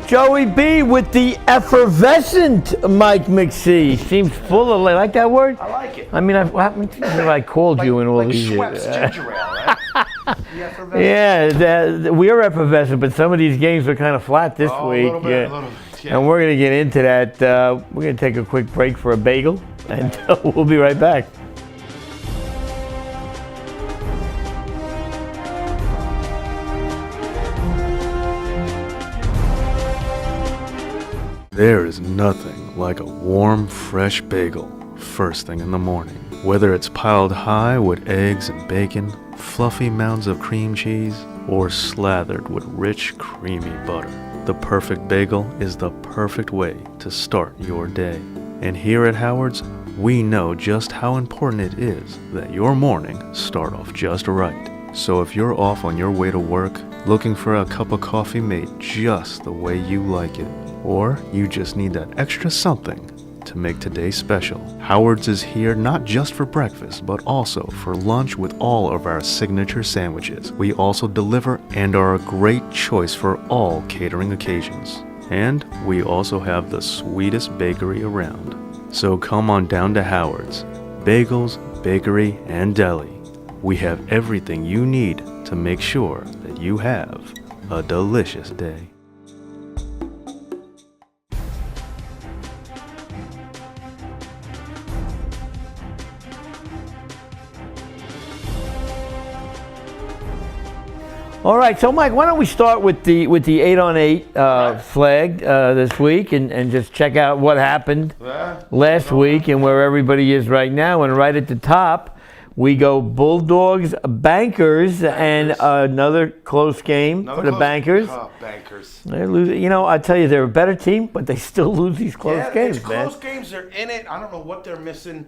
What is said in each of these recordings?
Joey B with the effervescent Mike McSee. Seems full of, like that word? I like it. I mean, what have I called you in all like these Schweppes years? ginger ale, right? The effervescent. Yeah, we're effervescent, but some of these games are kind of flat this week. A little bit, yeah. And we're going to get into that. We're going to take a quick break for a bagel, and we'll be right back. There is nothing like a warm, fresh bagel first thing in the morning. Whether it's piled high with eggs and bacon, fluffy mounds of cream cheese, or slathered with rich, creamy butter, the perfect bagel is the perfect way to start your day. And here at Howard's, we know just how important it is that your morning start off just right. So if you're off on your way to work, looking for a cup of coffee made just the way you like it, or you just need that extra something to make today special, Howard's is here not just for breakfast, but also for lunch with all of our signature sandwiches. We also deliver and are a great choice for all catering occasions. And we also have the sweetest bakery around. So come on down to Howard's. Bagels, bakery, and deli. We have everything you need to make sure that you have a delicious day. All right, so Mike, why don't we start with the 8-on-8 flag this week and just check out what happened last week and where everybody is right now. And right at the top, we go Bulldogs, Bankers, and another close game for the Bankers. Oh, Bankers. They're losing. You know, I tell you, they're a better team, but they still lose these close games, it's man. close games. They're in it. I don't know what they're missing.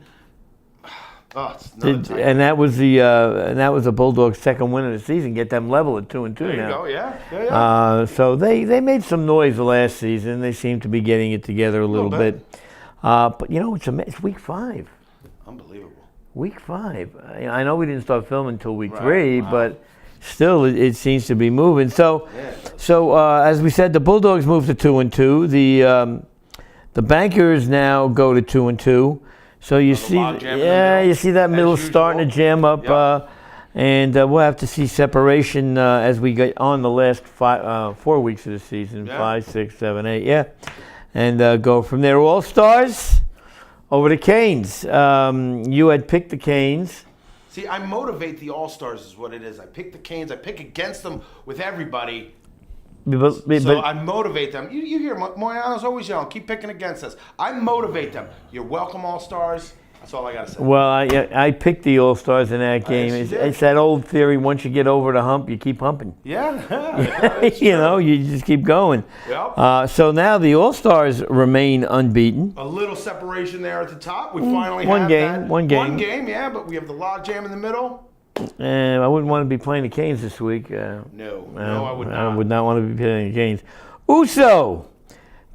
Oh, And that was the Bulldogs' second win of the season. Get them level at 2-2 there you now. go, yeah. So they made some noise the last season. They seem to be getting it together a little bit. But you know, it's week 5. Unbelievable. Week 5. I know we didn't start filming until week 3, but still, it seems to be moving. So as we said, the Bulldogs moved to 2-2. The Bankers now go to 2-2. So you see, you see that middle starting to jam up, and we'll have to see separation as we get on the last 4 weeks of the season, 5, 6, 7, 8, and go from there. All-Stars over the Canes. You had picked the Canes. See, I motivate the All-Stars is what it is. I pick the Canes. I pick against them with everybody. So I motivate them. You hear Moyano's always yelling, keep picking against us. I motivate them. You're welcome, All-Stars. That's all I got to say. Well, I picked the All-Stars in that game. It's that old theory, once you get over the hump, you keep humping. Yeah. You know, you just keep going. Yep. So now the All-Stars remain unbeaten. A little separation there at the top. We finally One have game, that. one game. One game, yeah, but we have the log jam in the middle. And I wouldn't want to be playing the Canes this week. No, I would not. I would not want to be playing the Canes. Uso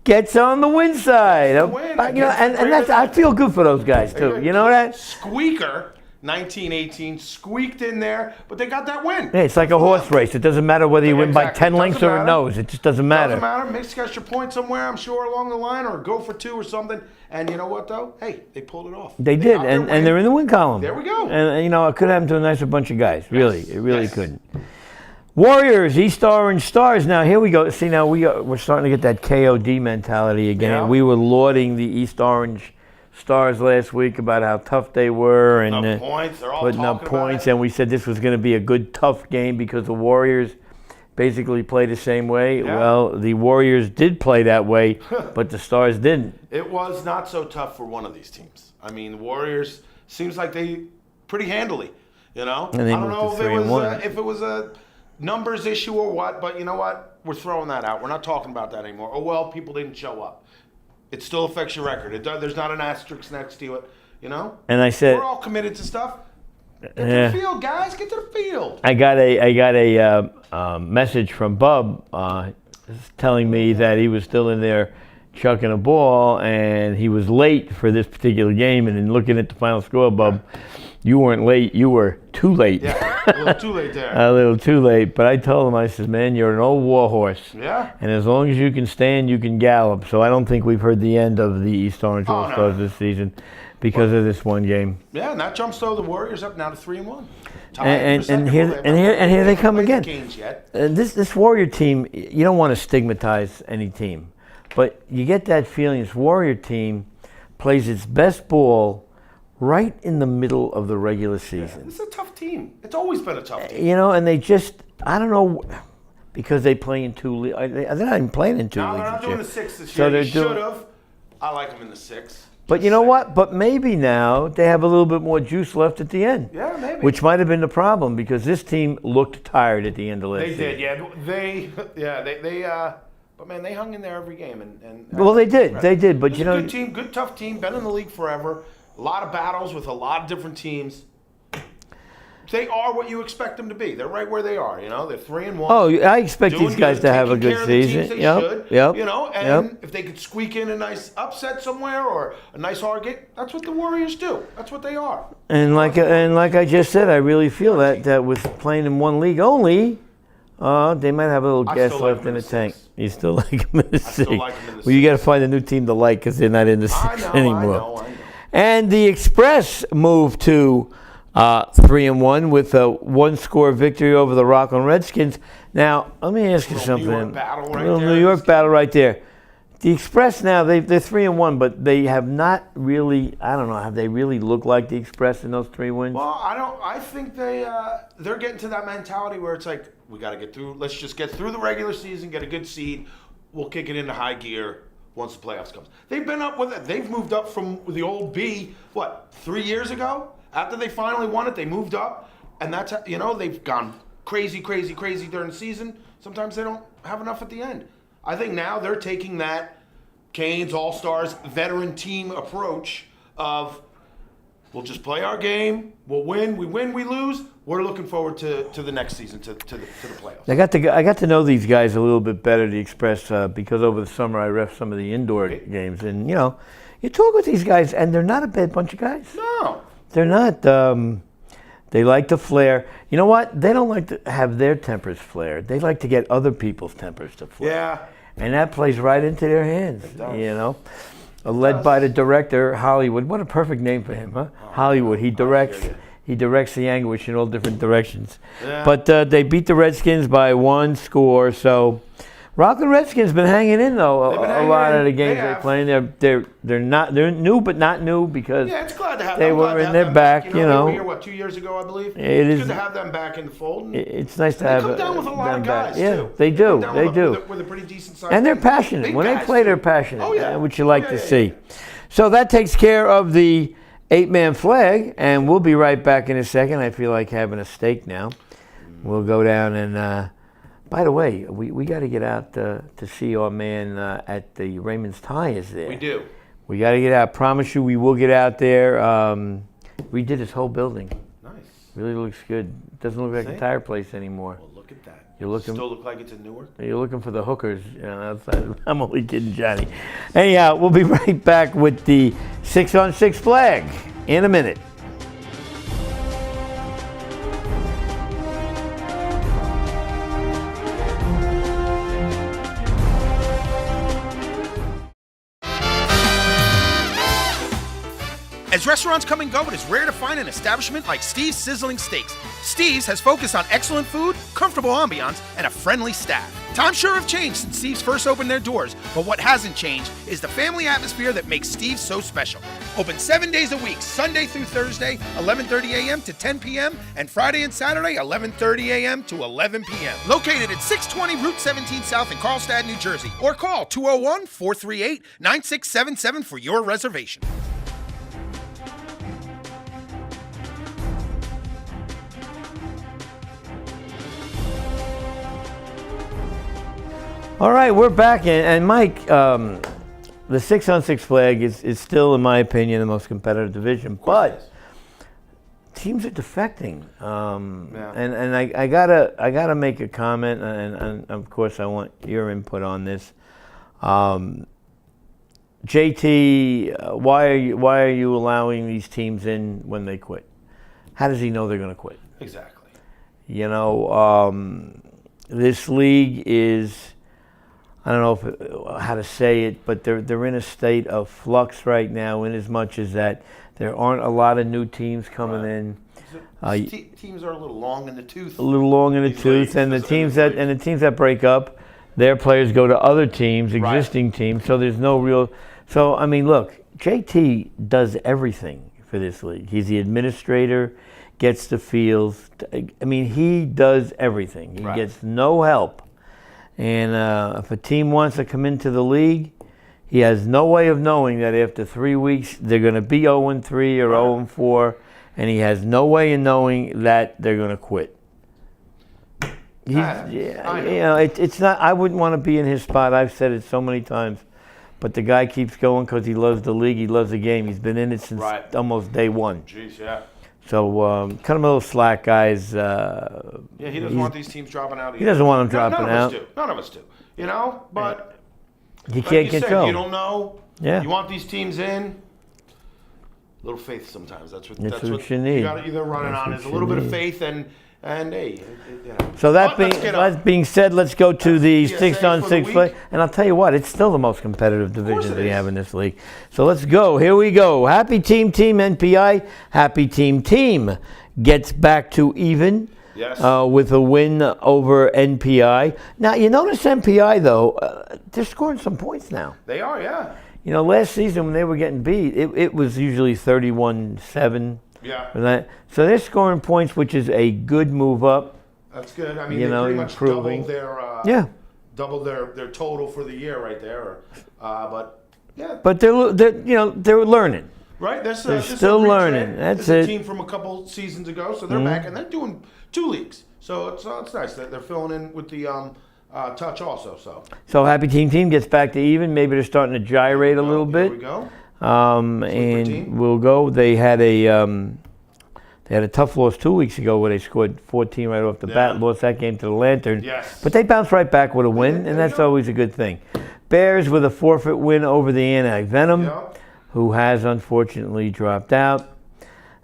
gets on the win side. And that's, I feel good for those guys too. You know that? Squeaker, 1918, squeaked in there, but they got that win. Yeah, it's like a horse race. It doesn't matter whether you win by 10 lengths or a nose. It just doesn't matter. Doesn't matter. Makes an extra point somewhere, I'm sure, along the line, or go for 2 or something. And you know what, though? Hey, they pulled it off. They did, and they're in the win column. There we go. And, you know, it could happen to a nicer bunch of guys. Really, it really couldn't. Warriors, East Orange Stars. Now, here we go. See, now we're starting to get that KOD mentality again. Yeah. We were lauding the East Orange Stars last week about how tough they were and putting up points. And we said this was going to be a good, tough game because the Warriors basically play the same way. Yeah. Well, the Warriors did play that way, but the Stars didn't. It was not so tough for one of these teams. I mean, the Warriors seems like they pretty handily, you know. And they I don't moved know to if it was a numbers issue or what, but you know what? We're throwing that out. We're not talking about that anymore. Oh well, people didn't show up. It still affects your record. There's not an asterisk next to it, you know. And I said, we're all committed to stuff. Get to the field, guys. Get to the field. I got a message from Bub telling me that he was still in there chucking a ball, and he was late for this particular game. And in looking at the final score, Bub, you weren't late. You were too late. Yeah. A little too late there. A little too late, but I told him, I said, man, you're an old war horse. Yeah. And as long as you can stand, you can gallop. So I don't think we've heard the end of the East Orange All-Stars this season because of this one game. Yeah, and that jumps though the Warriors up now to 3-1. And here they come again. This Warrior team, you don't want to stigmatize any team, but you get that feeling this Warrior team plays its best ball right in the middle of the regular season. It's a tough team. It's always been a tough team. You know, and they just, I don't know, because they play in two leagues. They're not even playing in two leagues. No, they're not doing the 6 this year. They should have. I like them in the 6. But you know what? But maybe now they have a little bit more juice left at the end. Yeah, maybe. Which might have been the problem because this team looked tired at the end of last season. They did, yeah. But man, they hung in there every game. Well, they did. They did. But you know, good team, good tough team. Been in the league forever. A lot of battles with a lot of different teams. They are what you expect them to be. They're right where they are. You know, they're 3-1. Oh, I expect these guys to have a good season. Yep. You know, and if they could squeak in a nice upset somewhere or a nice hard game, that's what the Warriors do. That's what they are. And like I just said, I really feel that with playing in one league only, they might have a little gas left in the tank. You still like them in the 6? I still like them in the 6. Well, you got to find a new team to like because they're not in the 6 anymore. I know. And the Express moved to 3-1 with a one-score victory over the Rockland Redskins. Now, let me ask you something. New York battle right there. New York battle right there. The Express now, they're 3-1, but they have not really, I don't know, have they really looked like the Express in those 3 wins? Well, I think they're getting to that mentality where it's like, we got to get through, let's just get through the regular season, get a good seed, we'll kick it into high gear once the playoffs comes. They've been up with it. They've moved up from the old B, 3 years ago? After they finally won it, they moved up, and that's, they've gone crazy during the season. Sometimes they don't have enough at the end. I think now they're taking that Canes All-Stars veteran team approach of, we'll just play our game, we'll win, we lose. We're looking forward to the next season, to the playoffs. I got to know these guys a little bit better, the Express, because over the summer I ref some of the indoor games, and you talk with these guys, and they're not a bad bunch of guys. No. They're not. They like to flare. You know what? They don't like to have their tempers flared. They like to get other people's tempers to flare. Yeah. And that plays right into their hands. It does. Led by the director, Hollywood. What a perfect name for him, huh? Hollywood. He directs the anguish in all different directions. Yeah. But they beat the Redskins by 1 score. So Rockland Redskins been hanging in though a lot of the games they're playing. They're new but not new because it's glad to have they were in their back. They were here 2 years ago, I believe. It's good to have them back in the fold. It's nice to have them. They come down with a lot of guys too. Yeah, they do. They do. With a pretty decent size. And they're passionate. When they play, they're passionate. Oh yeah, which you like to see. So that takes care of the 8-man flag, and we'll be right back in a second. I feel like having a steak now. We'll go down and. By the way, we got to get out to see our man at the Raymond's Tires there. We do. We got to get out. Promise you we will get out there. We did this whole building. Nice. Really looks good. Doesn't look like a tire place anymore. Well, look at that. You're looking, still look like it's in Newark? You're looking for the hookers outside. I'm only kidding, Johnny. Anyhow, we'll be right back with the 6-on-6 flag in a minute. As restaurants come and go, it is rare to find an establishment like Steve's Sizzling Steaks. Steve's has focused on excellent food, comfortable ambiance, and a friendly staff. Times sure have changed since Steve's first opened their doors, but what hasn't changed is the family atmosphere that makes Steve's so special. Open 7 days a week, Sunday through Thursday, 11:30 a.m. to 10 p.m., and Friday and Saturday, 11:30 a.m. to 11 p.m. Located at 620 Route 17 South in Carlstadt, New Jersey, or call 201-438-9677 for your reservation. All right, we're back, and Mike, the 6-on-6 flag is still, in my opinion, the most competitive division, but teams are defecting, and I gotta make a comment, and of course I want your input on this. JT, why are you allowing these teams in when they quit? How does he know they're going to quit? Exactly. You know, this league is, I don't know how to say it, but they're in a state of flux right now, in as much as that there aren't a lot of new teams coming in. Teams are a little long in the tooth. A little long in the tooth, and the teams that break up, their players go to other teams, existing teams. So there's no real. So I mean, look, JT does everything for this league. He's the administrator, gets the fields. I mean, he does everything. He gets no help. And if a team wants to come into the league, he has no way of knowing that after 3 weeks they're going to be 0-3 or 0-4, and he has no way of knowing that they're going to quit. It's not. I wouldn't want to be in his spot. I've said it so many times, but the guy keeps going because he loves the league. He loves the game. He's been in it since almost day one. Jeez, yeah. So cut him a little slack, guys. He doesn't want these teams dropping out either. He doesn't want them dropping out. None of us do. You know, but you can't control. You don't know. Yeah. You want these teams in. A little faith sometimes. That's what you need. You got to either run it on is a little bit of faith and hey. You know. So that being said, let's go to the 6-on-6 play. And I'll tell you what, it's still the most competitive division we have in this league. So let's go. Here we go. Happy Team NPI. Happy Team gets back to even. Yes. With a win over NPI. Now, you notice NPI, though, they're scoring some points now. They are, yeah. You know, last season when they were getting beat, it was usually 31-7. Yeah. So they're scoring points, which is a good move up. That's good. I mean, they pretty much doubled their total for the year right there. But yeah. But they're learning. Right. They're still learning. That's it. A team from a couple seasons ago, so they're back and they're doing 2 leagues. So it's nice that they're filling in with the touch also. So Happy Team gets back to even. Maybe they're starting to gyrate a little bit. Here we go. And we'll go. They had a tough loss 2 weeks ago where they scored 14 right off the bat, lost that game to the Lantern. Yes. But they bounced right back with a win, and that's always a good thing. Bears with a forfeit win over the Anti-Venom, who has unfortunately dropped out.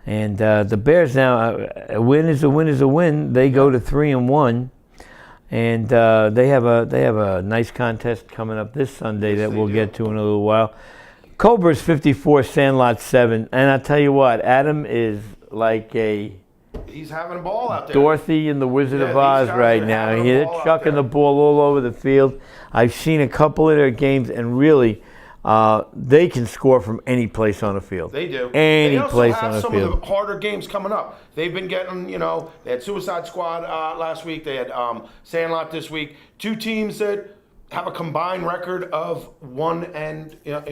And the Bears now, a win is a win is a win. They go to 3-1. And they have a nice contest coming up this Sunday that we'll get to in a little while. Cobra's 54, Sandlot 7, and I tell you what, Adam is like he's having a ball out there. Dorothy in the Wizard of Oz right now. They're chucking the ball all over the field. I've seen a couple of their games, and really, they can score from any place on the field. They do. Any place on the field. They also have some of the harder games coming up. They've been getting, they had Suicide Squad last week. They had Sandlot this week. 2 teams that have a combined record of 1 and 6.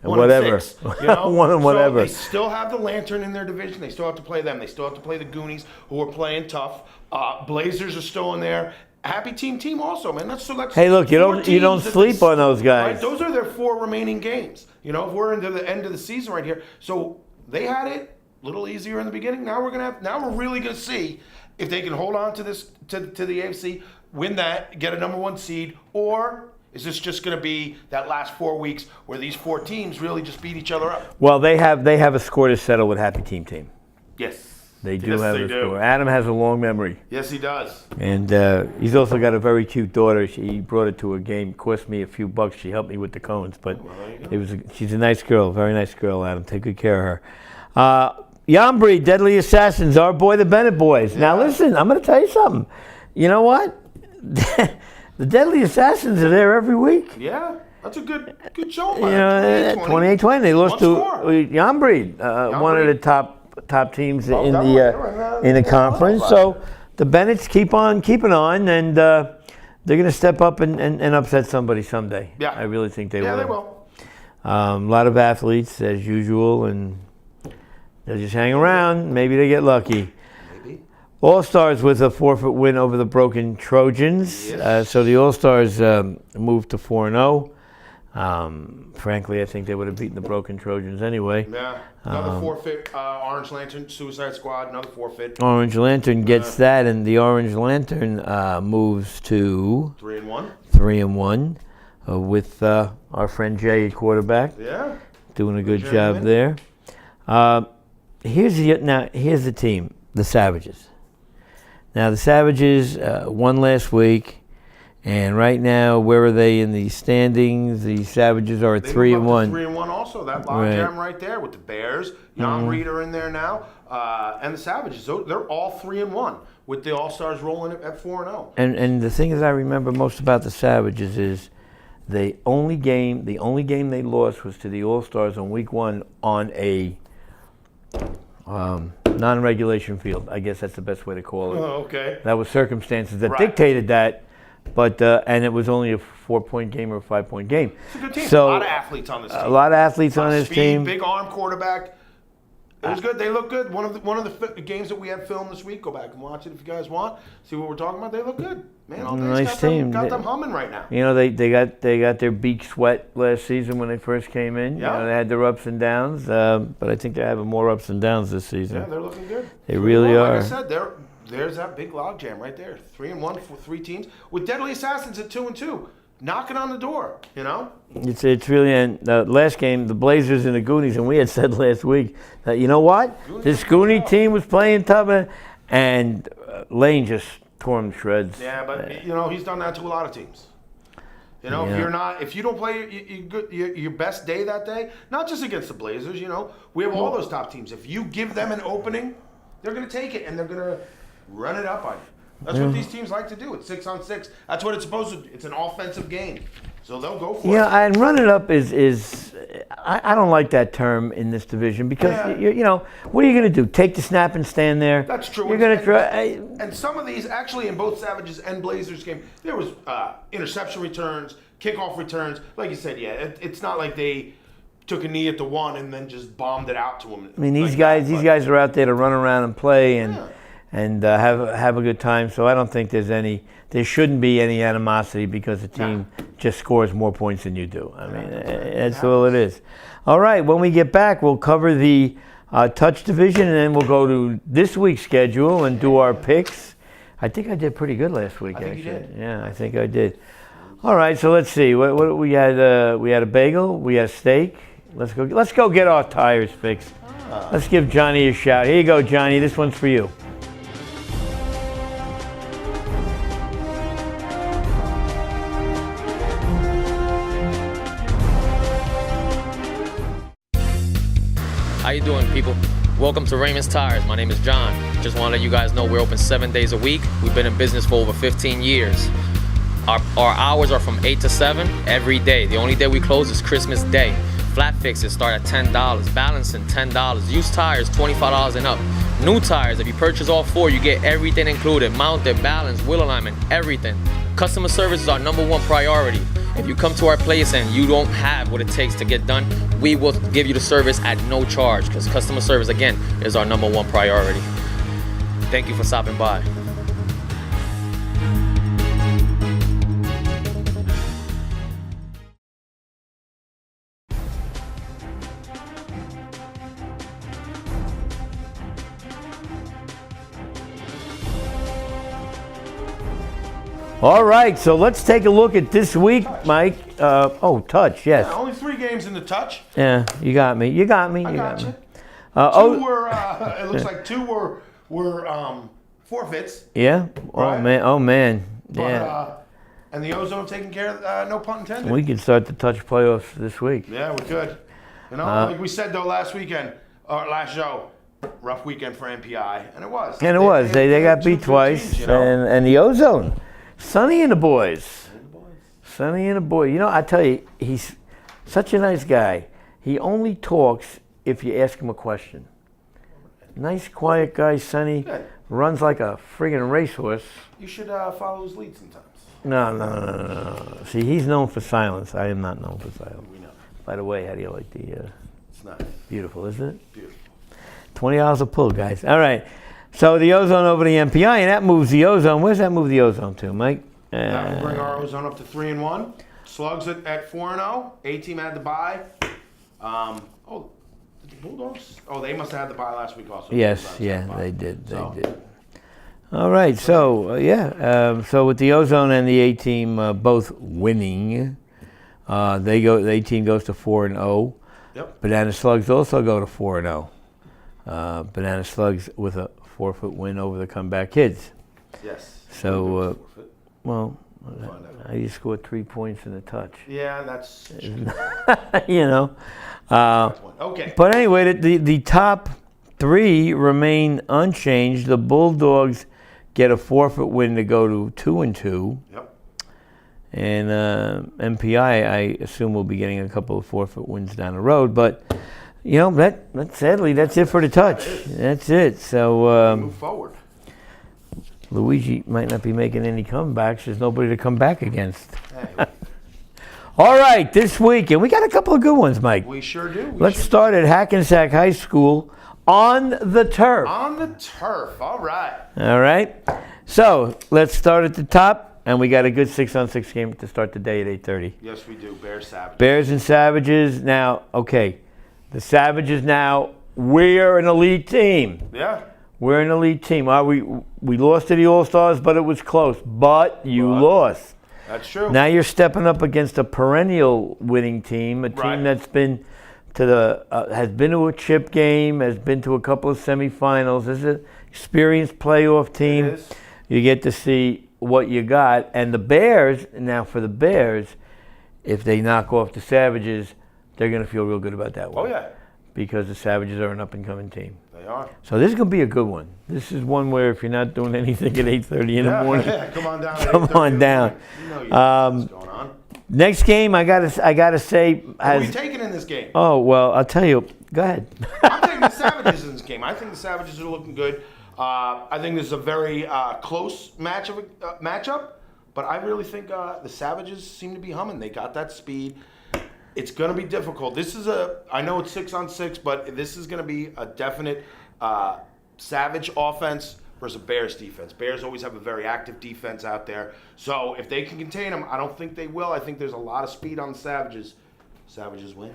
Whatever. 1 and whatever. So they still have the Lantern in their division. They still have to play them. They still have to play the Goonies, who are playing tough. Blazers are still in there. Happy Team also, man. That's hey, look, you don't sleep on those guys. Right? Those are their 4 remaining games. If we're into the end of the season right here, so they had it a little easier in the beginning. Now we're really gonna see if they can hold on to this to the AFC, win that, get a number 1 seed, or is this just going to be that last 4 weeks where these 4 teams really just beat each other up? Well, they have a score to settle with Happy Team. Yes. They do have a score. Adam has a long memory. Yes, he does. And he's also got a very cute daughter. He brought her to a game. Cost me a few bucks. She helped me with the cones. But she's a nice girl. Very nice girl, Adam. Take good care of her. Yambri, Deadly Assassins, our boy, the Bennett boys. Yeah. Now, listen, I'm going to tell you something. You know what? The Deadly Assassins are there every week. Yeah. That's a good show, man. 28-20. They lost to Yambri, one of the top teams in the conference. So the Bennetts keep on keeping on, and they're going to step up and upset somebody someday. Yeah. I really think they will. Yeah, they will. A lot of athletes, as usual, and they'll just hang around. Maybe they get lucky. Maybe. All-Stars with a forfeit win over the Broken Trojans. Yes. So the All-Stars moved to 4-0. Frankly, I think they would have beaten the Broken Trojans anyway. Yeah. Another forfeit. Orange Lantern, Suicide Squad, another forfeit. Orange Lantern gets that, and the Orange Lantern moves to 3-1. 3-1 with our friend Jay at quarterback. Yeah. Doing a good job there. Here's the team, the Savages. Now the Savages won last week, and right now, where are they in the standings? The Savages are at 3-1. 3-1 also. That logjam right there with the Bears. Jan Reed are in there now, and the Savages. They're all 3-1 with the All-Stars rolling at 4-0. And the thing that I remember most about the Savages is the only game they lost was to the All-Stars on week 1 on a non-regulation field. I guess that's the best way to call it. Oh, okay. That was circumstances that dictated that, but and it was only a 4-point game or a 5-point game. It's a good team. So, a lot of athletes on this team. A lot of athletes on this team. Big arm quarterback. It was good. They look good. One of the games that we had filmed this week. Go back and watch it if you guys want. See what we're talking about. They look good. Man, all nice team. Got them humming right now. You know, they got their beaks wet last season when they first came in. Yeah. You know, they had their ups and downs, but I think they're having more ups and downs this season. Yeah, they're looking good. They really are. Like I said, there's that big logjam right there. 3-1 for 3 teams with Deadly Assassins at 2-2, knocking on the door. You know. It's really, and the last game, the Blazers and the Goonies, and we had said last week that, you know what, this Goonie team was playing tough, and Lane just tore them to shreds. Yeah, but you know, he's done that to a lot of teams. You know, if you don't play your best day that day, not just against the Blazers, you know, we have all those top teams. If you give them an opening, they're going to take it and they're going to run it up on you. That's what these teams like to do. It's 6-on-6. That's what it's supposed to do. It's an offensive game. So they'll go for it. Yeah, and run it up is I don't like that term in this division because, you know, what are you going to do? Take the snap and stand there? That's true. You're going to try. And some of these, actually, in both Savages and Blazers game, there was interception returns, kickoff returns. Like you said, it's not like they took a knee at the 1 and then just bombed it out to them. I mean, these guys are out there to run around and play and have a good time. So I don't think there shouldn't be any animosity because the team just scores more points than you do. I mean, that's all it is. All right, when we get back, we'll cover the touch division, and then we'll go to this week's schedule and do our picks. I think I did pretty good last week, actually. You did. Yeah, I think I did. All right, so let's see. What we had? We had a bagel. We had steak. Let's go get our tires fixed. Let's give Johnny a shout. Here you go, Johnny. This one's for you. How you doing, people? Welcome to Raymond's Tires. My name is John. Just want to let you guys know we're open 7 days a week. We've been in business for over 15 years. Our hours are from 8 to 7 every day. The only day we close is Christmas Day. Flat fixes start at $10, balancing $10, used tires $25 and up. New tires, if you purchase all 4, you get everything included, mounted, balance, wheel alignment, everything. Customer service is our #1 priority. If you come to our place and you don't have what it takes to get done, we will give you the service at no charge, because customer service, again, is our #1 priority. Thank you for stopping by. All right, so let's take a look at this week, Mike. Touch, yes. Yeah, only 3 games in the touch. Yeah, you got me. I got you. 2 were. It looks like 2 were forfeits. Yeah. Right? Oh man. But, Yeah. and the Ozone taking care of. No pun intended. We could start the touch playoffs this week. Yeah, we could. You know, like we said though last weekend, or last show, rough weekend for MPI, and it was. And it was. They got beat twice, teams, you know? and the Ozone, Sonny and the boys. Sonny and the boys. You know, I tell you, he's such a nice guy. He only talks if you ask him a question. Nice, quiet guy, Sonny. Good. Runs like a friggin' racehorse. You should follow his lead sometimes. No. See, he's known for silence. I am not known for silence. We know. By the way, how do you like the... It's nice. Beautiful, isn't it? Beautiful. $20 a pull, guys. All right. So the Ozone over the MPI, and that moves the Ozone. Where's that move the Ozone to, Mike? That will bring our Ozone up to 3-1. Slugs at 4-0. A-team had the bye. Did the Bulldogs? Oh, they must have had the bye last week also. Yes, they did. They did. All right. So so with the Ozone and the A-team both winning, the A-team goes to 4-0. Yep. Banana Slugs also go to 4-0. Banana Slugs with a 4-foot win over the Comeback Kids. Yes. So, Forfeit. well, Find out. you scored 3 points in a touch. Yeah, that's You know. okay. But anyway, the top 3 remain unchanged. The Bulldogs get a forfeit win to go to 2-2. Yep. And MPI, I assume, will be getting a couple of forfeit wins down the road. But, you know, that sadly, that's it for the touch. That's it. So Move forward. Luigi might not be making any comebacks. There's nobody to come back against. Hey, All right, this week, and we got a couple of good ones, Mike. we sure do. Let's start at Hackensack High School on the turf. On the turf. All right. All right. So let's start at the top, and we got a good 6-on-6 game to start the day at 8:30. Yes, we do. Bears Savage. Bears and Savages. Now, okay, the Savages now, we're an elite team. Yeah. We're an elite team. We lost to the All-Stars, but it was close. But you lost. That's true. Now you're stepping up against a perennial winning team, a team Right. that's been has been to a chip game, has been to a couple of semifinals. This is an experienced playoff team. It is. You get to see what you got. And the Bears, now for the Bears, if they knock off the Savages, they're going to feel real good about that one. Oh, yeah. Because the Savages are an up-and-coming team. They are. So this is going to be a good one. This is one where if you're not doing anything at 8:30 in the morning, Yeah, come on down. come on down. You know what's going on. Next game, I gotta say, Who are you taking in this game? oh well, I'll tell you. Go ahead. I'm taking the Savages in this game. I think the Savages are looking good. I think this is a very close matchup, but I really think the Savages seem to be humming. They got that speed. It's going to be difficult. I know it's 6-on-6, but this is going to be a definite Savage offense versus a Bears defense. Bears always have a very active defense out there. So if they can contain them, I don't think they will. I think there's a lot of speed on the Savages. Savages win.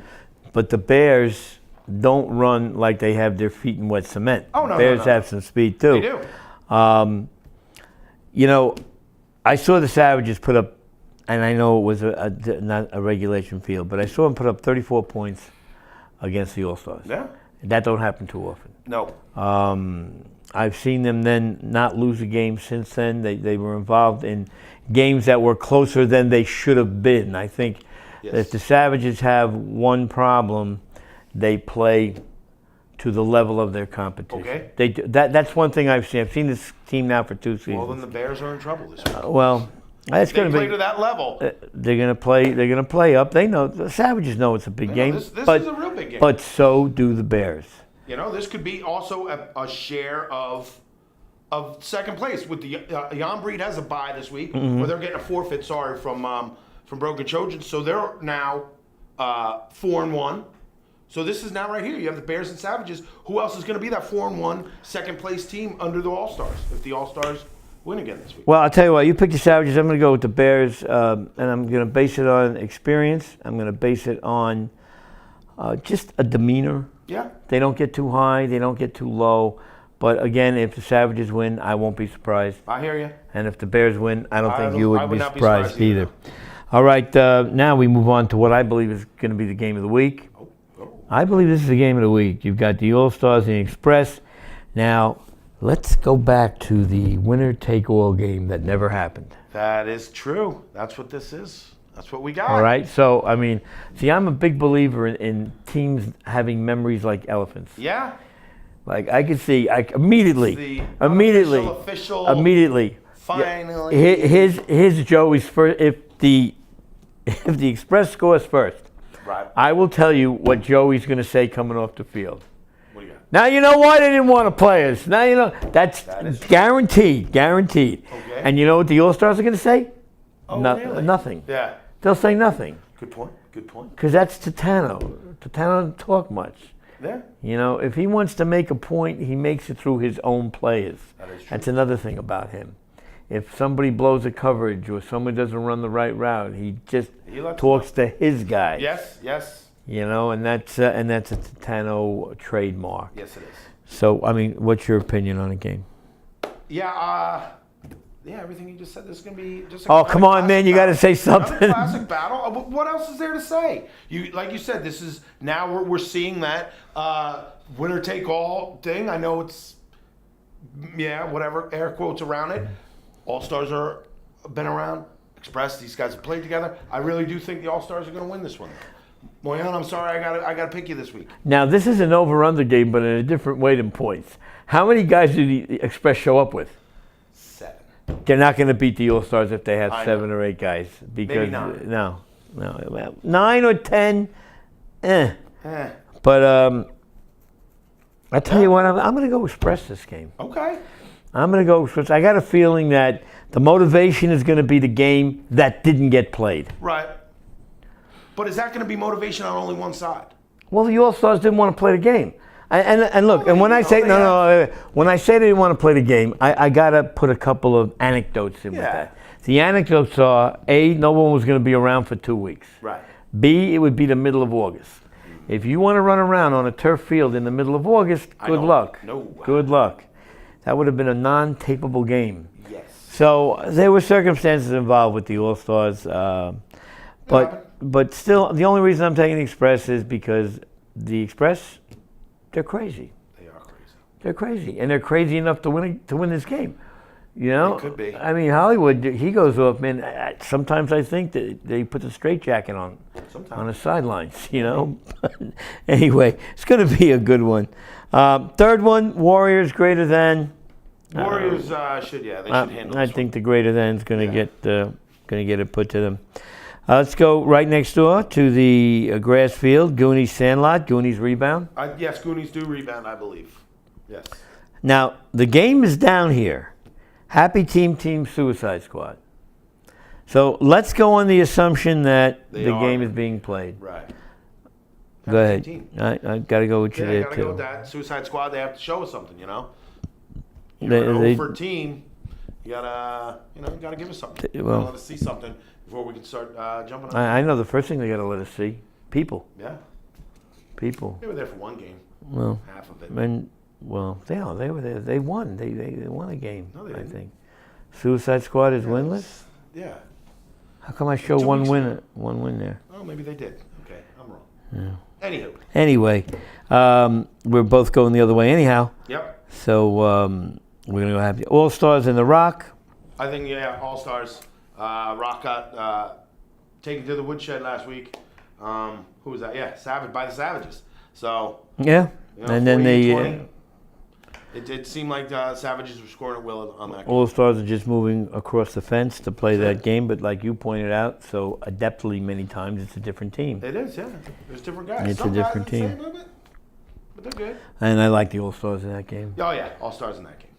But the Bears don't run like they have their feet in wet cement. Oh, no, Bears no, no. have some speed too. They do. You know, I saw the Savages put up, and I know it was not a regulation field, but I saw them put up 34 points against the All-Stars. Yeah. That don't happen too often. No. I've seen them then not lose a game since then. They were involved in games that were closer than they should have been. I think if the Savages have one problem, they play to the level of their competition. Okay. They do. That's one thing I've seen. I've seen this team now for 2 seasons. Well, then the Bears are in trouble this week. Well, that's They going to play be. to that level. They're going to play. They're going to play up. They know the Savages know it's a big game. This but, is a real big game. But so do the Bears. You know, this could be also a share of second place. With the Jan Breed has a bye this week, where they're getting a forfeit. Sorry, from Broken Trojans. So they're now 4-1. So this is now right here. You have the Bears and Savages. Who else is going to be that 4-1 second place team under the All Stars if the All Stars win again this week? Well, I'll tell you what. You picked the Savages. I'm going to go with the Bears, and I'm going to base it on experience. I'm going to base it on just a demeanor. Yeah. They don't get too high. They don't get too low. But again, if the Savages win, I won't be surprised. I hear you. And if the Bears win, I don't think you I would would be not be surprised surprised either. either. All right, now we move on to what I believe is going to be the game of the week. I believe this is the game of the week. You've got the All-Stars and the Express. Now, let's go back to the winner-take-all game that never happened. That is true. That's what this is. That's what we got. All right? So, I mean, see, I'm a big believer in teams having memories like elephants. Yeah. Like, I could see, immediately, Official. immediately. Finally. Here's Joey's first. If the Express scores first, Right. I will tell you what Joey's going to say coming off the field. What do you got? Now you know why they didn't want to play us. Now you know that's That is true. guaranteed. Okay. And you know what the All-Stars are going to say? Oh, really? Nothing. Yeah. They'll say nothing Good point. Good point. because that's Titano. Titano doesn't talk much. Yeah. You know, if he wants to make a point, he makes it through his own players. That is true. That's another thing about him. If somebody blows a coverage or someone doesn't run the right route, he just lets talks to his guy. Yes. Yes. You know, and that's a Titano trademark. Yes, it is. So, I mean, what's your opinion on the game? Yeah. Everything you just said. This is gonna be just. Oh, come on, man! You got to say Another something. classic battle. What else is there to say? Like you said, this is now we're seeing that winner take all thing. I know it's whatever air quotes around it, All-Stars are been around. Express, these guys have played together. I really do think the All-Stars are going to win this one. Moyan, I'm sorry, I got to pick you this week. Now, this is an over-under game, but in a different way than points. How many guys did the Express show up with? 7. They're not going to beat the All-Stars if they have 7 or 8 guys. Because, maybe 9. No. Well, 9 or 10, But I tell you what, I'm going to go Express this game. Okay. I'm going to go Express. I got a feeling that the motivation is going to be the game that didn't get played. Right. But is that going to be motivation on only one side? Well, the All-Stars didn't want to play the game. And look, and when I say when I say they didn't want to play the game, I got to put a couple of anecdotes in with that. The anecdotes are: A, no one was going to be around for 2 weeks. Right. B, it would be the middle of August. If you want to run around on a turf field in the middle of August, good luck. No. Good luck. That would have been a non-tapeable game. Yes. So there were circumstances involved with the All-Stars, but still, the only reason I'm taking the Express is because the Express, they're crazy. They are crazy. They're crazy, and they're crazy enough to win this game. You know, It could be. I mean, Hollywood, he goes off, man. Sometimes I think that they put the straitjacket on the sidelines. You know. Anyway, it's going to be a good one. Third one, Warriors greater than. Warriors they should handle. I think the greater than is going to get it put to them. Let's go right next door to the grass field. Goonies Sandlot. Goonies rebound. Yes, Goonies do rebound, I believe. Yes. Now the game is down here. Happy Team Suicide Squad. So let's go on the assumption that the game is being played. Right. Go ahead. I got to go with you there gotta too. go with that. Suicide Squad, they have to show us something, you know. They- You're 0 for team. You gotta give us something. Well- Let us see something before we can start jumping on. I know the first thing they got to let us see people. Yeah. People. They were there for one game. Well, Half of it. they were there. They won. They won a game. No, they I didn't. think. Suicide Squad is winless. Yeah. How come I show 2 one weeks win? ago. One win there. Oh, maybe they did. Okay, I'm wrong. Yeah. Anyway, we're both going the other way anyhow. Yep. So we're gonna go happy. All Stars in the Rock. I think All Stars. Rock got taken to the woodshed last week. Who was that? Yeah, Savage by the Savages. So. Yeah. And then they. 20. It seemed like Savages were scoring at will on that game. All Stars are just moving across the fence to play that game, but like you pointed out so adeptly many times, it's a different team. It is, yeah. There's different guys. It's Some a different guys team. Say a little bit, but they're good. And I like the All Stars in that game. Oh, yeah. All Stars in that game.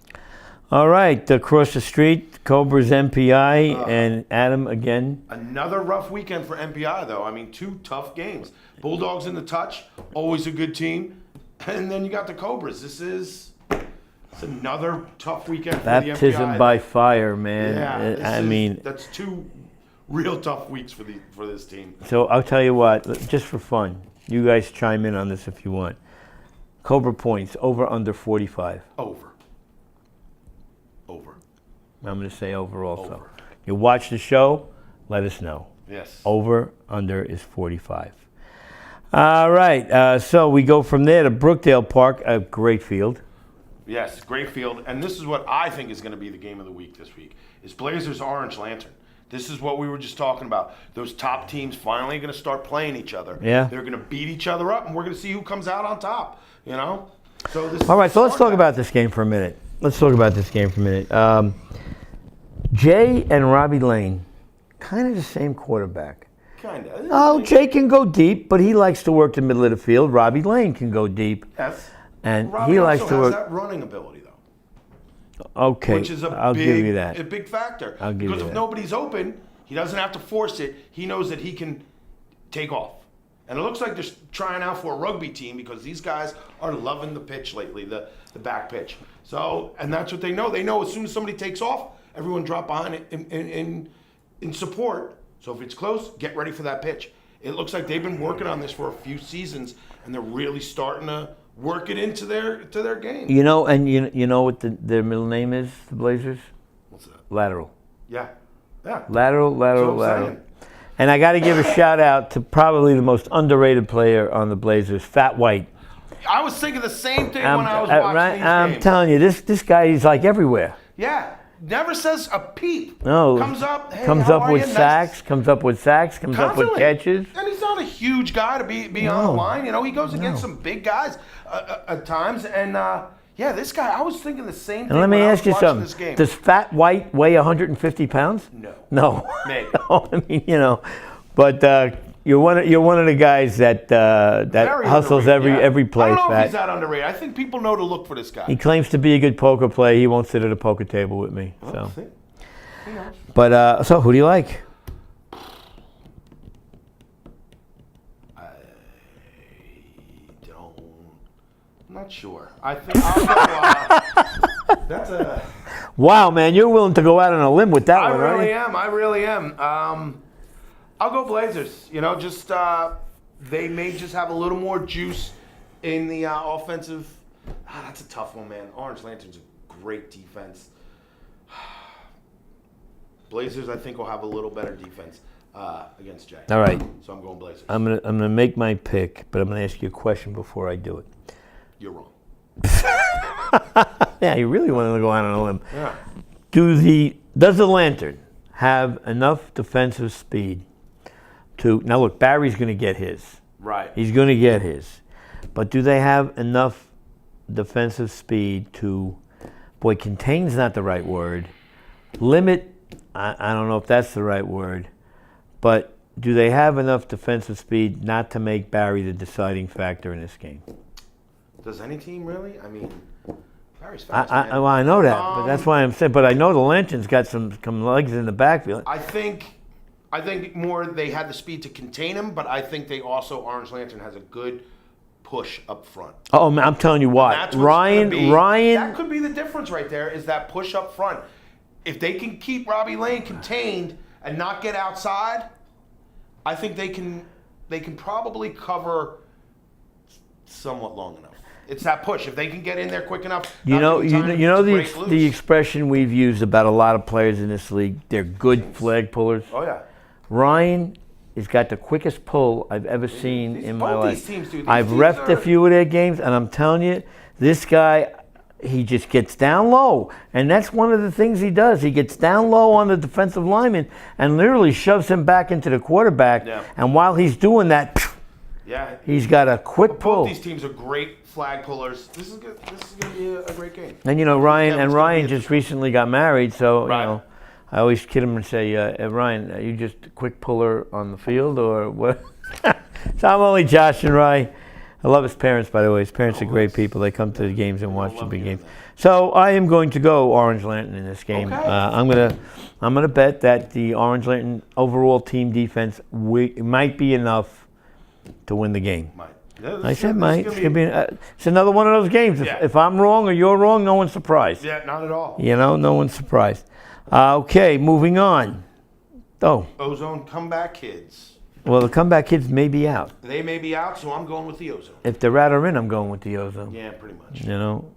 All right, across the street, Cobras MPI and Adam again. Another rough weekend for MPI, though. I mean, 2 tough games. Bulldogs in the touch, always a good team. And then you got the Cobras. It's another tough weekend for the MPI. Baptism by fire, man. Yeah, that's 2 real tough weeks for this team. So I'll tell you what, just for fun, you guys chime in on this if you want. Cobra points, over under 45. Over. I'm going to say over also. Over. You watch the show, let us know. Yes. Over, under is 45. All right, so we go from there to Brookdale Park, a great field. Yes, great field. And this is what I think is going to be the game of the week this week, is Blazers Orange Lantern. This is what we were just talking about. Those top teams finally going to start playing each other. Yeah. They're going to beat each other up, and we're going to see who comes out on top, you know? So this All right, so let's talk about this game for a minute. Jay and Robbie Lane, kind of the same quarterback. Kind of. Oh, Jay can go deep, but he likes to work the middle of the field. Robbie Lane can go deep. Yes. And Robbie he also likes to has work. that running ability, though. Okay, Which is I'll give you that. a big factor. I'll give you Because if that. nobody's open, he doesn't have to force it. He knows that he can take off. And it looks like they're trying out for a rugby team because these guys are loving the pitch lately, the back pitch. So, and that's what they know. They know as soon as somebody takes off, everyone drop behind it in support. So if it's close, get ready for that pitch. It looks like they've been working on this for a few seasons, and they're really starting to work it into their game. You know, and you know what their middle name is, the Blazers? What's that? Lateral. Yeah. Yeah. Lateral. That's what I'm saying. And I got to give a shout out to probably the most underrated player on the Blazers, Fat White. I was thinking the same thing when I was watching these I'm games. telling you, this guy is like everywhere. Yeah. Never says a peep. No. Comes up. Hey, comes how up are with you? sacks. Comes up with sacks. Comes up with catches. And he's not a huge guy to be on the line. You know, he goes against some big guys at times. And yeah, this guy. I was thinking the same thing. And let me ask you something. This game. Does Fat White weigh 150 pounds? No. No. Maybe. No, I mean, you know, but you're one of the guys that Very hustles underrated, every play. I don't know Fat. if he's that underrated. I think people know to look for this guy. He claims to be a good poker player. He won't sit at a poker table with me. So. See? Who knows? But so who do you like? I'm not sure. I think I'll go. That's a. Wow, man, you're willing to go out on a limb with that one, right? I really am. I'll go Blazers. You know, just they may just have a little more juice in the offensive. That's a tough one, man. Orange Lantern's a great defense. Blazers, I think, will have a little better defense against Jay. All right. So I'm going Blazers. I'm gonna make my pick, but I'm gonna ask you a question before I do it. You're wrong. Yeah, you really want to go out on a limb. Yeah. Does the Lantern have enough defensive speed to? Now look, Barry's going to get his. Right. He's going to get his, but do they have enough defensive speed to? Boy, contain's not the right word. Limit. I don't know if that's the right word, but do they have enough defensive speed not to make Barry the deciding factor in this game? Does any team really? I mean, Barry's fast, well, I know that, but that's why I'm saying. But I know the Lantern's got some legs in the backfield. I think more they had the speed to contain him, but I think they also Orange Lantern has a good push up front. Oh, man, I'm telling you what, Ryan. That could be the difference right there. Is that push up front? If they can keep Robbie Lane contained and not get outside, I think they can probably cover somewhat long enough. It's that push. If they can get in there quick enough, you know the expression we've used about a lot of players in this league. They're good flag pullers. Oh yeah. Ryan has got the quickest pull I've ever seen in my life. These teams do. I've reffed a few of their games, and I'm telling you, this guy, he just gets down low, and that's one of the things he does. He gets down low on the defensive lineman and literally shoves him back into the quarterback. Yeah. And while he's doing that, yeah, he's got a quick pull. Both these teams are great flag pullers. This is good. This is going to be a great game. And you know, Ryan just recently got married, so right. You know, I always kid him and say, Ryan, are you just a quick puller on the field or what? So I'm only Josh and Ryan. I love his parents, by the way. His parents are great people. They come to the games and watch the big games. So I am going to go Orange Lantern in this game. Okay. I'm gonna bet that the Orange Lantern overall team defense might be enough to win the game. Might. I said might. It's another one of those games. If I'm wrong or you're wrong, no one's surprised. Yeah, not at all. You know, no one's surprised. Okay, moving on. Oh. Ozone comeback kids. Well, the comeback kids may be out. They may be out, so I'm going with the Ozone. If they're out or in, I'm going with the Ozone. Yeah, pretty much. You know,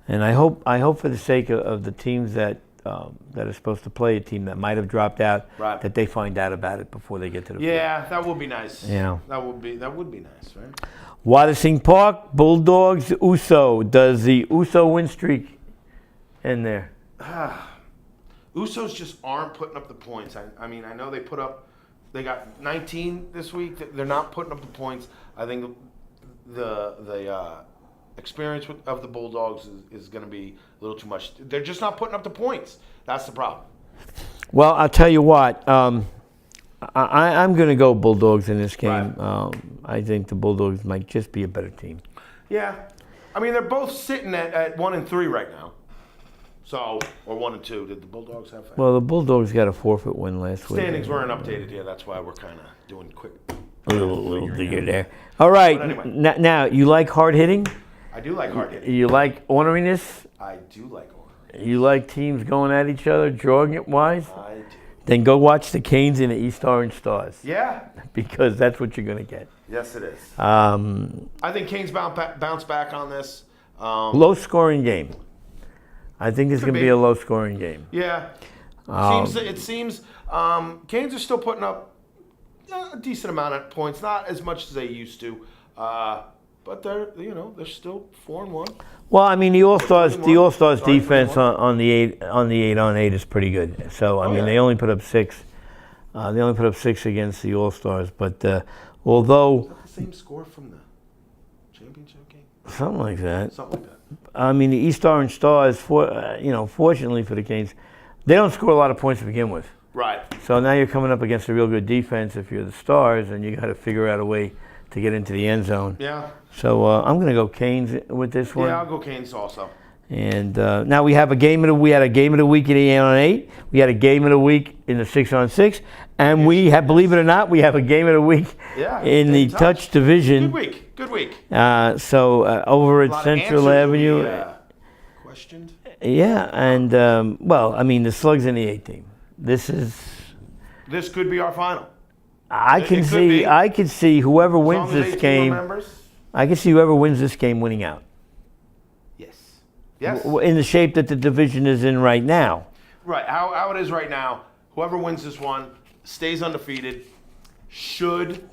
and I hope for the sake of the teams that are supposed to play a team that might have dropped out, right, that they find out about it before they get to the field. Yeah, that would be nice. Yeah, that would be nice, right? Wattising Park, Bulldogs, Uso. Does the Uso win streak end there? Usos just aren't putting up the points. I mean, I know they got 19 this week. They're not putting up the points. I think the experience of the Bulldogs is going to be a little too much. They're just not putting up the points. That's the problem. Well, I'll tell you what. I'm going to go Bulldogs in this game. Right. I think the Bulldogs might just be a better team. Yeah. I mean, they're both sitting at 1-3 right now. So, or 1-2. Did the Bulldogs have? Well, the Bulldogs got a forfeit win last week. Standings weren't updated here. That's why we're kind of doing quick. A little digger there. All right. Anyway. Now, you like hard hitting? I do like hard hitting. You like orneriness? I do like ornery. You like teams going at each other, drawing it wise? I do. Then go watch the Canes and the East Orange Stars. Yeah. Because that's what you're going to get. Yes, it is. I think Canes bounce back on this. Low-scoring game. I think it's going to be a low-scoring game. Yeah. It seems Canes are still putting up a decent amount of points, not as much as they used to. but they're still 4-1. Well, I mean the All-Stars defense 1. on the 8-on-8 is pretty good. So I mean they only put up 6. They only put up 6 against the All-Stars, but although Is that the same score from the championship game? something like that. Something like that. I mean the East Orange Stars, fortunately for the Canes, they don't score a lot of points to begin with. Right. So now you're coming up against a real good defense if you're the Stars, and you got to figure out a way to get into the end zone. Yeah. So I'm going to go Canes with this one. Yeah, I'll go Canes also. And now we have we had a game of the week in the 8-on-8. We had a game of the week in the 6-on-6, and we have, believe it or not, we have a game of the week in the touch division. Good week. So over at Central Avenue. Questioned. Yeah, and the Slugs in the 8 team. This could be our final. I can see whoever wins this game. I can see whoever wins this game winning out. Yes. In the shape that the division is in right now. Right. How it is right now, whoever wins this one stays undefeated. Should,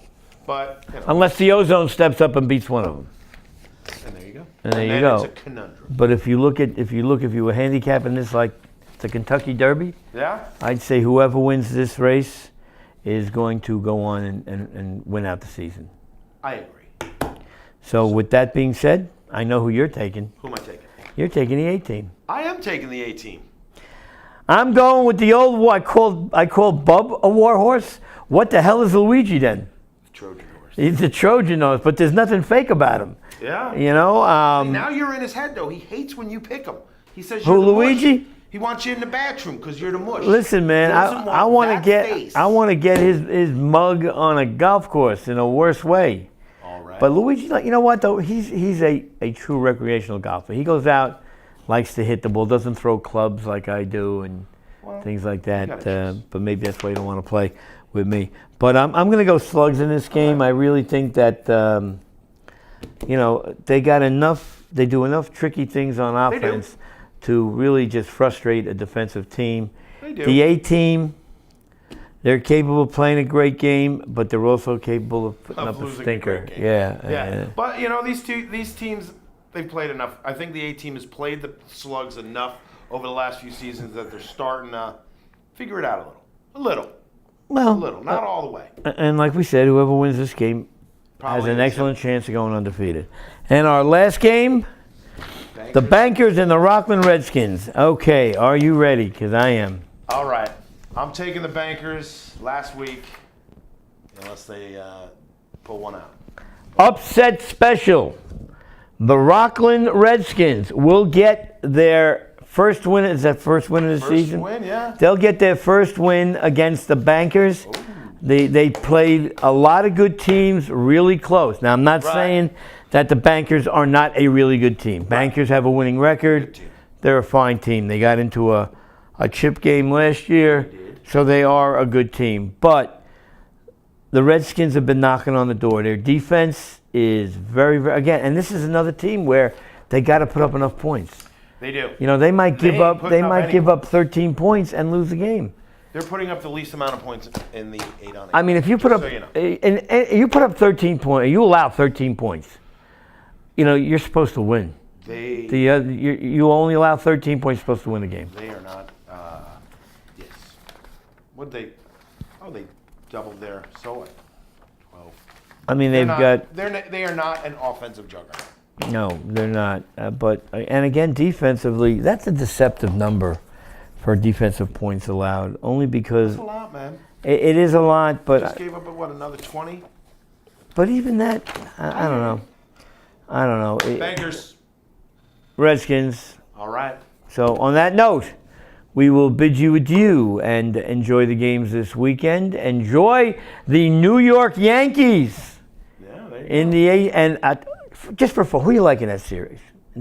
but unless the Ozone steps up and beats one of them. And there you go. And there you go. It's a conundrum. But if you were handicapping this like the Kentucky Derby, yeah, I'd say whoever wins this race is going to go on and win out the season. I agree. So with that being said, I know who you're taking. Who am I taking? You're taking the 8 team. I am taking the 8 team. I'm going with the old I call Bub a warhorse. What the hell is Luigi then? Trojan horse. He's a Trojan horse, but there's nothing fake about him. Yeah. Now you're in his head though. He hates when you pick him. He says you're the Luigi? Mush. He wants you in the bathroom because you're the mush. Listen, man, I want to get his mug on a golf course in a worse way. All right. But Luigi, you know what though? He's a true recreational golfer. He goes out, likes to hit the ball, doesn't throw clubs like I do and things like that. But maybe that's why you don't want to play with me. But I'm going to go Slugs in this game. I really think that they got enough. They do enough tricky things on offense to really just frustrate a defensive team. They do. The 8 team, they're capable of playing a great game, but they're also capable of putting up a stinker. Yeah. But these teams, they've played enough. I think the 8 team has played the Slugs enough over the last few seasons that they're starting to figure it out a little. Well, not all the way. And like we said, whoever wins this game has an excellent chance of going undefeated. And our last game, the Bankers and the Rockland Redskins. Okay, are you ready? Because I am. All right. I'm taking the Bankers last week, unless they pull one out. Upset special. The Rockland Redskins will get their first win. Is that first win of the season? First win, yeah. They'll get their first win against the Bankers. Ooh. They played a lot of good teams really close. Now, I'm not saying that the Bankers are not a really good team. Bankers have a winning record. They're a fine team. They got into a chip game last year, so they are a good team. But the Redskins have been knocking on the door. Their defense is very, very, again, and this is another team where they got to put up enough points. They do. They might give up 13 points and lose the game. They're putting up the least amount of points in the 8-on-8. I mean, if you put up and you put up 13 points, you allow 13 points. You're supposed to win. You only allow 13 points. Supposed to win the game. They are not. Yes. What they? Oh, they doubled their 12. I mean, they are not an offensive juggernaut. No, they're not. And again, defensively, that's a deceptive number for defensive points allowed. Only because that's a lot, man. It is a lot, but just gave up another 20. But even that, I don't know. I don't know. Bankers. Redskins. All right. So on that note, we will bid you adieu and enjoy the games this weekend. Enjoy the New York Yankees. Yeah, there you in go. The and just for fun, who you like in that series? I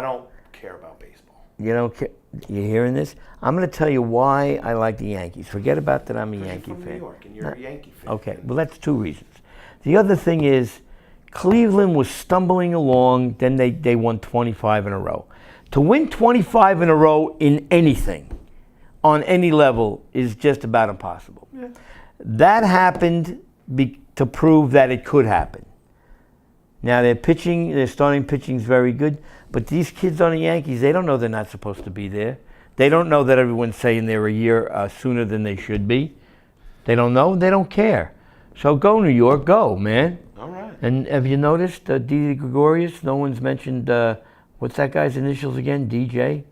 don't care about baseball. You don't care. You hearing this? I'm going to tell you why I like the Yankees. Forget about that I'm a Yankee fan. You're from New York and you're a Yankee fan. Okay, well that's 2 reasons. The other thing is Cleveland was stumbling along, then they won 25 in a row. To win 25 in a row in anything, on any level, is just about impossible. Yeah. That happened to prove that it could happen. Now their starting pitching's very good, but these kids on the Yankees, they don't know they're not supposed to be there. They don't know that everyone's saying they're a year sooner than they should be. They don't know, they don't care. So go New York, go, man. All right. And have you noticed Didi Gregorius? No one's mentioned, what's that guy's initials again? DJ? Jeez.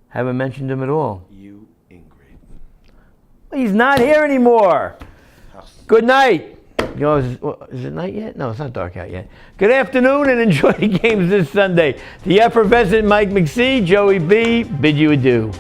Haven't mentioned him at all. You Ingrid. He's not here anymore. Good night. You know, is it night yet? No, it's not dark out yet. Good afternoon and enjoy the games this Sunday. The effervescent Mike McSee, Joey B, bid you adieu.